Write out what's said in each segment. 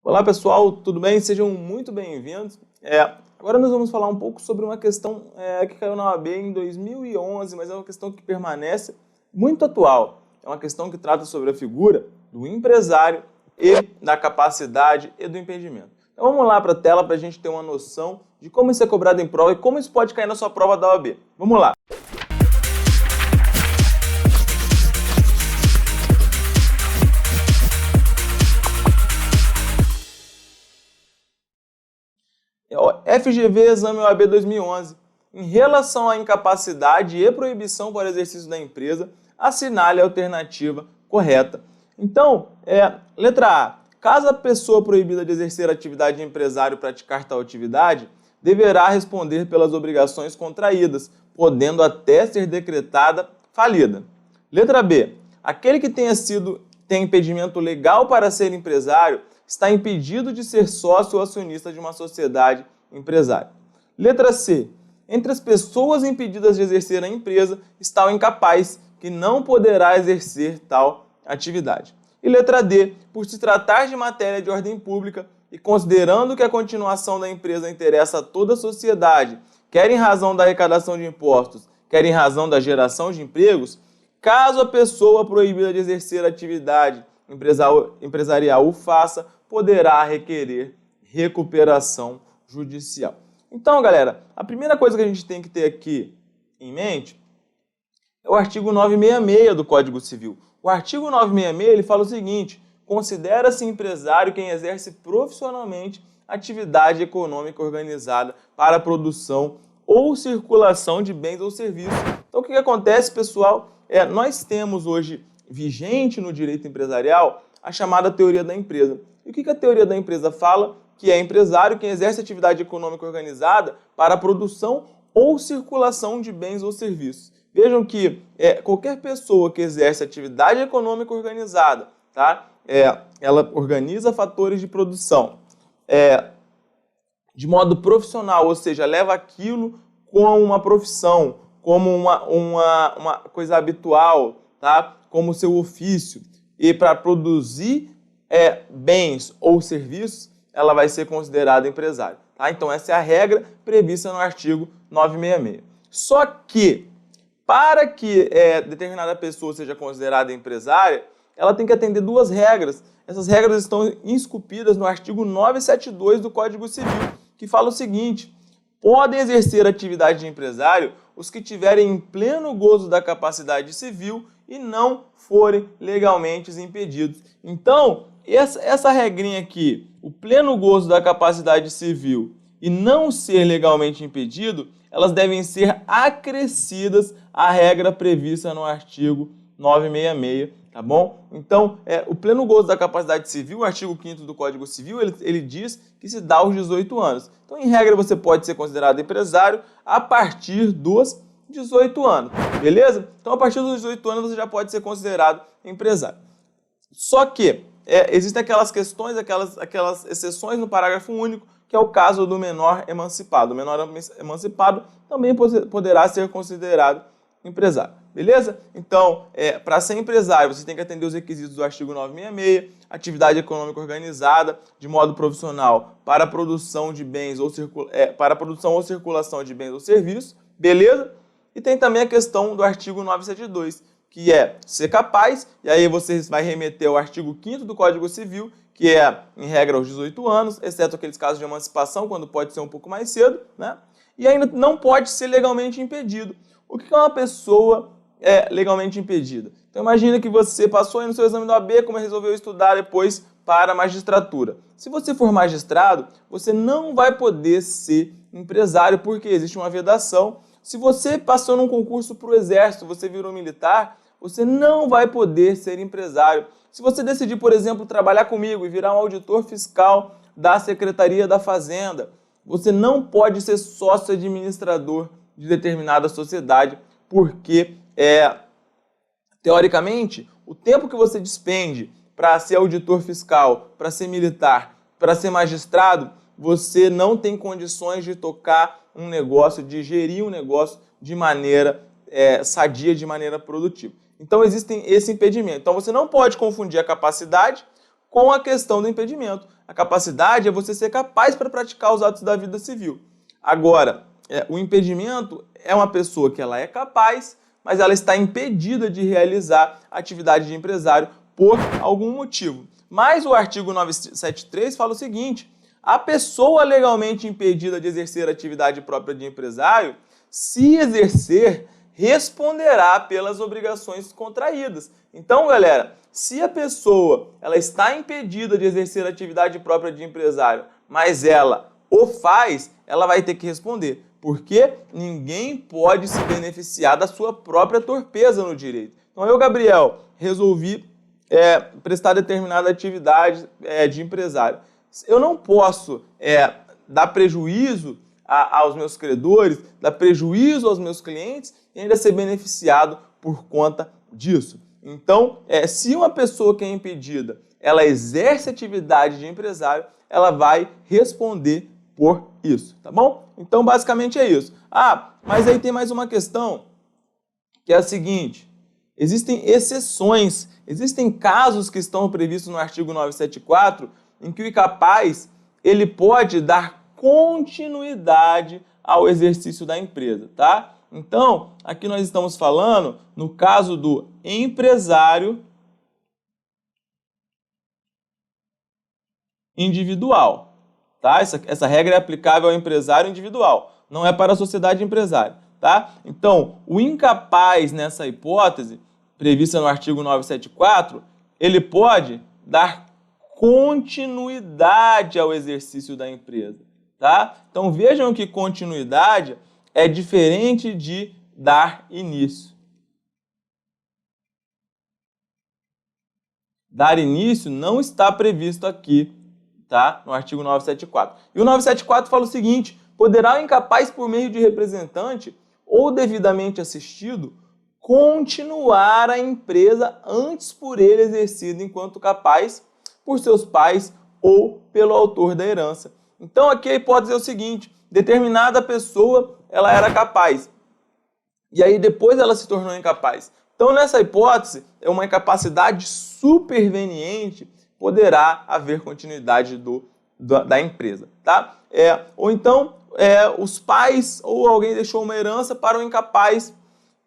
Olá pessoal, tudo bem? Sejam muito bem-vindos. Agora nós vamos falar um pouco sobre uma questão que caiu na OAB em 2011, mas é uma questão que permanece muito atual. É uma questão que trata sobre a figura do empresário e da capacidade e do impedimento. Então vamos lá para a tela para a gente ter uma noção de como isso é cobrado em prova e como isso pode cair na sua prova da OAB. Vamos lá! FGV Exame OAB 2011. Em relação à incapacidade e proibição para o exercício da empresa, assinale a alternativa correta. Então, letra A. Caso a pessoa proibida de exercer atividade de empresário praticar tal atividade, deverá responder pelas obrigações contraídas, podendo até ser decretada falida. Letra B. Aquele que tem impedimento legal para ser empresário está impedido de ser sócio ou acionista de uma sociedade empresária. Letra C. Entre as pessoas impedidas de exercer a empresa está o incapaz, que não poderá exercer tal atividade. E letra D. Por se tratar de matéria de ordem pública e considerando que a continuação da empresa interessa a toda a sociedade, quer em razão da arrecadação de impostos, quer em razão da geração de empregos, caso a pessoa proibida de exercer atividade empresarial o faça, poderá requerer recuperação judicial. Então, galera, a primeira coisa que a gente tem que ter aqui em mente é o artigo 966 do Código Civil. O artigo 966 ele fala o seguinte: considera-se empresário quem exerce profissionalmente atividade econômica organizada para a produção ou circulação de bens ou serviços. Então, o que acontece, pessoal? Nós temos hoje vigente no direito empresarial a chamada teoria da empresa. E o que a teoria da empresa fala? Que é empresário quem exerce atividade econômica organizada para a produção ou circulação de bens ou serviços. Vejam que qualquer pessoa que exerce atividade econômica organizada, tá? Ela organiza fatores de produção de modo profissional, ou seja, leva aquilo como uma profissão, como uma coisa habitual, tá? Como seu ofício. E para produzir bens ou serviços, ela vai ser considerada empresário. Tá? Então, essa é a regra prevista no artigo 966. Só que, para que determinada pessoa seja considerada empresária, ela tem que atender duas regras. Essas regras estão esculpidas no artigo 972 do Código Civil, que fala o seguinte: podem exercer atividade de empresário os que tiverem em pleno gozo da capacidade civil e não forem legalmente impedidos. Então, essa regrinha aqui, o pleno gozo da capacidade civil e não ser legalmente impedido, elas devem ser acrescidas à regra prevista no artigo 966, tá bom? Então, o pleno gozo da capacidade civil, o artigo 5º do Código Civil, ele diz que se dá aos 18 anos. Então, em regra, você pode ser considerado empresário a partir dos 18 anos, beleza? Então, a partir dos 18 anos, você já pode ser considerado empresário. Só que existem aquelas questões, aquelas exceções no parágrafo único, que é o caso do menor emancipado. O menor emancipado também poderá ser considerado empresário, beleza? Então, para ser empresário, você tem que atender os requisitos do artigo 966, atividade econômica organizada de modo profissional para a produção de bens ou circulação de bens ou serviços, beleza? E tem também a questão do artigo 972, que é ser capaz, e aí você vai remeter ao artigo 5º do Código Civil, que é, em regra, aos 18 anos, exceto aqueles casos de emancipação, quando pode ser um pouco mais cedo, né? E ainda não pode ser legalmente impedido. O que é uma pessoa legalmente impedida? Então, imagina que você passou aí no seu exame da OAB, como resolveu estudar depois para a magistratura. Se você for magistrado, você não vai poder ser empresário, porque existe uma vedação. Se você passou num concurso para o Exército, você virou militar, você não vai poder ser empresário. Se você decidir, por exemplo, trabalhar comigo e virar um auditor fiscal da Secretaria da Fazenda, você não pode ser sócio administrador de determinada sociedade, porque, teoricamente, o tempo que você despende para ser auditor fiscal, para ser militar, para ser magistrado, você não tem condições de tocar um negócio, de gerir um negócio de maneira sadia, de maneira produtiva. Então, existe esse impedimento. Então, você não pode confundir a capacidade com a questão do impedimento. A capacidade é você ser capaz para praticar os atos da vida civil. Agora, o impedimento é uma pessoa que ela é capaz, mas ela está impedida de realizar a atividade de empresário por algum motivo. Mas o artigo 973 fala o seguinte: a pessoa legalmente impedida de exercer a atividade própria de empresário, se exercer, responderá pelas obrigações contraídas. Então, galera, se a pessoa ela está impedida de exercer a atividade própria de empresário, mas ela o faz, ela vai ter que responder. Porque ninguém pode se beneficiar da sua própria torpeza no direito. Então eu, Gabriel, resolvi prestar determinada atividade de empresário. Eu não posso dar prejuízo aos meus credores, dar prejuízo aos meus clientes e ainda ser beneficiado por conta disso. Então, se uma pessoa que é impedida, ela exerce atividade de empresário, ela vai responder por isso, tá bom? Então, basicamente é isso. Mas aí tem mais uma questão, que é a seguinte: existem exceções, existem casos que estão previstos no artigo 974, em que o incapaz, ele pode dar continuidade ao exercício da empresa, tá? Então, aqui nós estamos falando no caso do empresário individual. Tá? Essa regra é aplicável ao empresário individual, não é para a sociedade empresária. Tá? Então, o incapaz nessa hipótese, prevista no artigo 974, ele pode dar continuidade ao exercício da empresa. Tá? Então, vejam que continuidade é diferente de dar início. Dar início não está previsto aqui, tá? No artigo 974. E o 974 fala o seguinte: poderá o incapaz, por meio de representante ou devidamente assistido, continuar a empresa antes por ele exercida enquanto capaz por seus pais ou pelo autor da herança. Então aqui a hipótese é o seguinte: determinada pessoa ela era capaz e aí depois ela se tornou incapaz. Então nessa hipótese é uma incapacidade superveniente, poderá haver continuidade da empresa, tá? Ou então os pais ou alguém deixou uma herança para o incapaz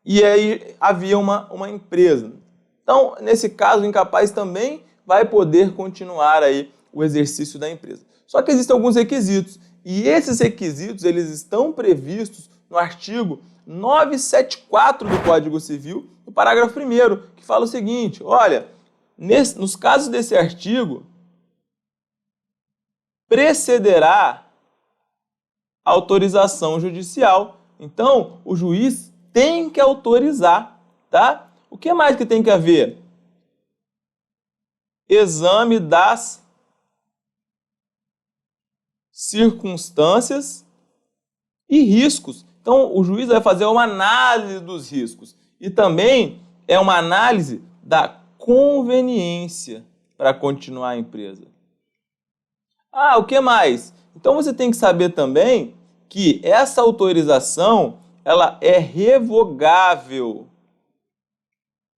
e aí havia uma empresa. Então, nesse caso, o incapaz também vai poder continuar aí o exercício da empresa. Só que existem alguns requisitos e esses requisitos eles estão previstos no artigo 974 do Código Civil, no parágrafo 1º, que fala o seguinte: olha, nos casos desse artigo, precederá autorização judicial. Então, o juiz tem que autorizar, tá? O que mais que tem que haver? Exame das circunstâncias e riscos. Então, o juiz vai fazer uma análise dos riscos e também é uma análise da conveniência para continuar a empresa. O que mais? Então você tem que saber também que essa autorização ela é revogável.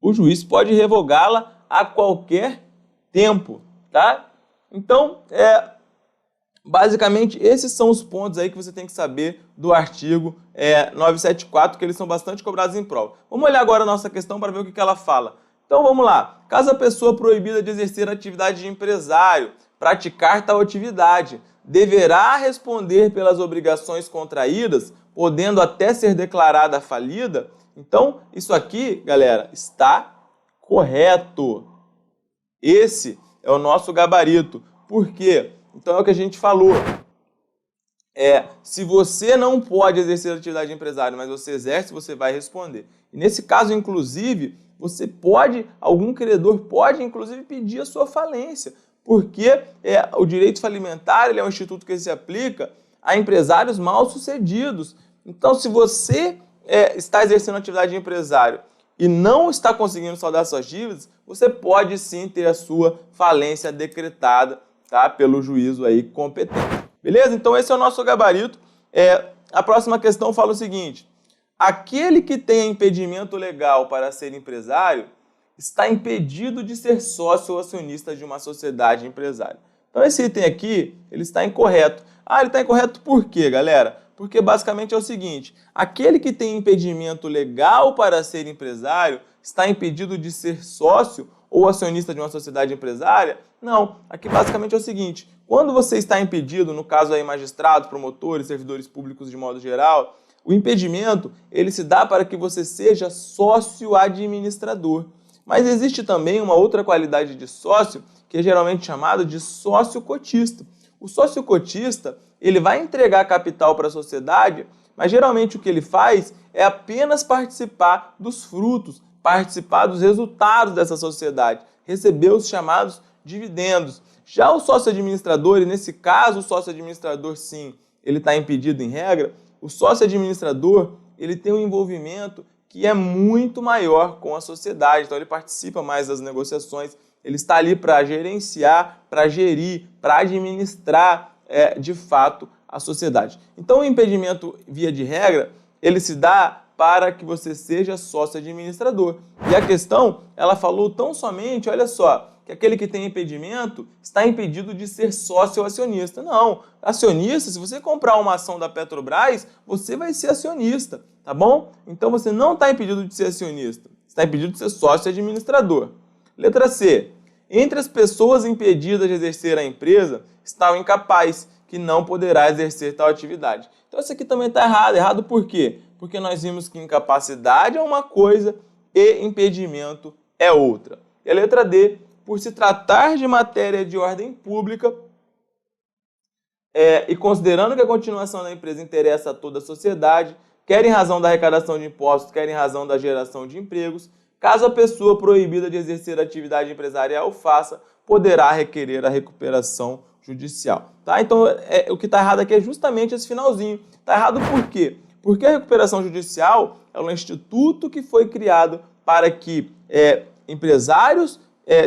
O juiz pode revogá-la a qualquer tempo, tá? Então, basicamente esses são os pontos aí que você tem que saber do artigo 974, que eles são bastante cobrados em prova. Vamos olhar agora a nossa questão para ver o que ela fala. Então vamos lá. Caso a pessoa proibida de exercer a atividade de empresário praticar tal atividade, deverá responder pelas obrigações contraídas, podendo até ser declarada falida. Então, isso aqui, galera, está correto. Esse é o nosso gabarito. Por quê? Então é o que a gente falou. Se você não pode exercer a atividade de empresário, mas você exerce, você vai responder. E nesse caso, inclusive, algum credor pode, inclusive, pedir a sua falência, porque o direito falimentar é um instituto que se aplica a empresários mal-sucedidos. Então, se você está exercendo atividade de empresário e não está conseguindo saldar suas dívidas, você pode sim ter a sua falência decretada, tá, pelo juízo aí competente. Beleza? Então, esse é o nosso gabarito. A próxima questão fala o seguinte: aquele que tenha impedimento legal para ser empresário está impedido de ser sócio ou acionista de uma sociedade empresária. Então esse item aqui, ele está incorreto. Ele está incorreto por quê, galera? Porque basicamente é o seguinte, aquele que tem impedimento legal para ser empresário está impedido de ser sócio ou acionista de uma sociedade empresária? Não, aqui basicamente é o seguinte, quando você está impedido, no caso aí magistrados, promotores, servidores públicos de modo geral, o impedimento ele se dá para que você seja sócio administrador. Mas existe também uma outra qualidade de sócio que é geralmente chamado de sócio cotista. O sócio cotista ele vai entregar capital para a sociedade, mas geralmente o que ele faz é apenas participar dos frutos, participar dos resultados dessa sociedade, receber os chamados dividendos. Já o sócio administrador, e nesse caso o sócio administrador sim, ele está impedido em regra, o sócio administrador ele tem um envolvimento que é muito maior com a sociedade, então ele participa mais das negociações, ele está ali para gerenciar, para gerir, para administrar de fato a sociedade. Então o impedimento, via de regra, ele se dá para que você seja sócio administrador. E a questão, ela falou tão somente, olha só, que aquele que tem impedimento está impedido de ser sócio ou acionista. Não, acionista, se você comprar uma ação da Petrobras, você vai ser acionista, tá bom? Então você não está impedido de ser acionista, está impedido de ser sócio administrador. Letra C. Entre as pessoas impedidas de exercer a empresa está o incapaz, que não poderá exercer tal atividade. Então isso aqui também está errado. Errado por quê? Porque nós vimos que incapacidade é uma coisa e impedimento é outra. E a letra D, por se tratar de matéria de ordem pública e considerando que a continuação da empresa interessa a toda a sociedade, quer em razão da arrecadação de impostos, quer em razão da geração de empregos, caso a pessoa proibida de exercer a atividade empresarial o faça, poderá requerer a recuperação judicial. Tá? Então, o que está errado aqui é justamente esse finalzinho. Está errado por quê? Porque a recuperação judicial é um instituto que foi criado para que empresários,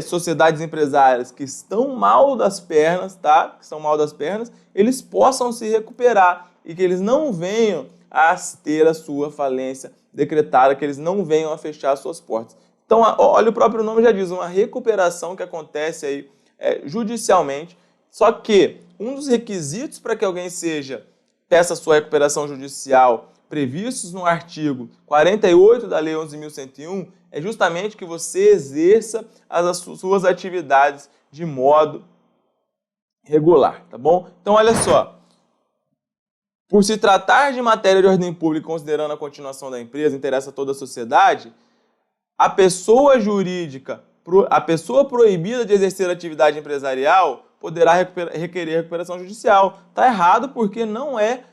sociedades empresárias que estão mal das pernas, tá? Que estão mal das pernas, eles possam se recuperar e que eles não venham a ter a sua falência decretada, que eles não venham a fechar suas portas. Então, olha, o próprio nome já diz, uma recuperação que acontece aí judicialmente, só que um dos requisitos para que alguém peça sua recuperação judicial previstos no artigo 48 da Lei 11.101 é justamente que você exerça as suas atividades de modo regular, tá bom? Então, olha só, por se tratar de matéria de ordem pública, considerando a continuação da empresa, interessa a toda a sociedade, a pessoa jurídica, a pessoa proibida de exercer atividade empresarial poderá requerer recuperação judicial. Está errado porque não é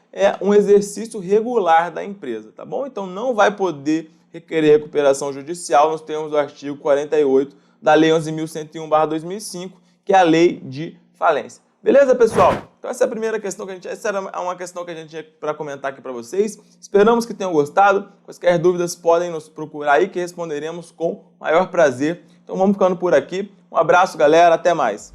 um exercício regular da empresa, tá bom? Então não vai poder requerer recuperação judicial nos termos do artigo 48 da Lei 11.101/2005, que é a lei de falência. Beleza, pessoal? Então essa é a primeira questão essa era uma questão que a gente tinha para comentar aqui para vocês. Esperamos que tenham gostado. Quaisquer dúvidas podem nos procurar aí que responderemos com maior prazer. Então vamos ficando por aqui. Um abraço, galera. Até mais.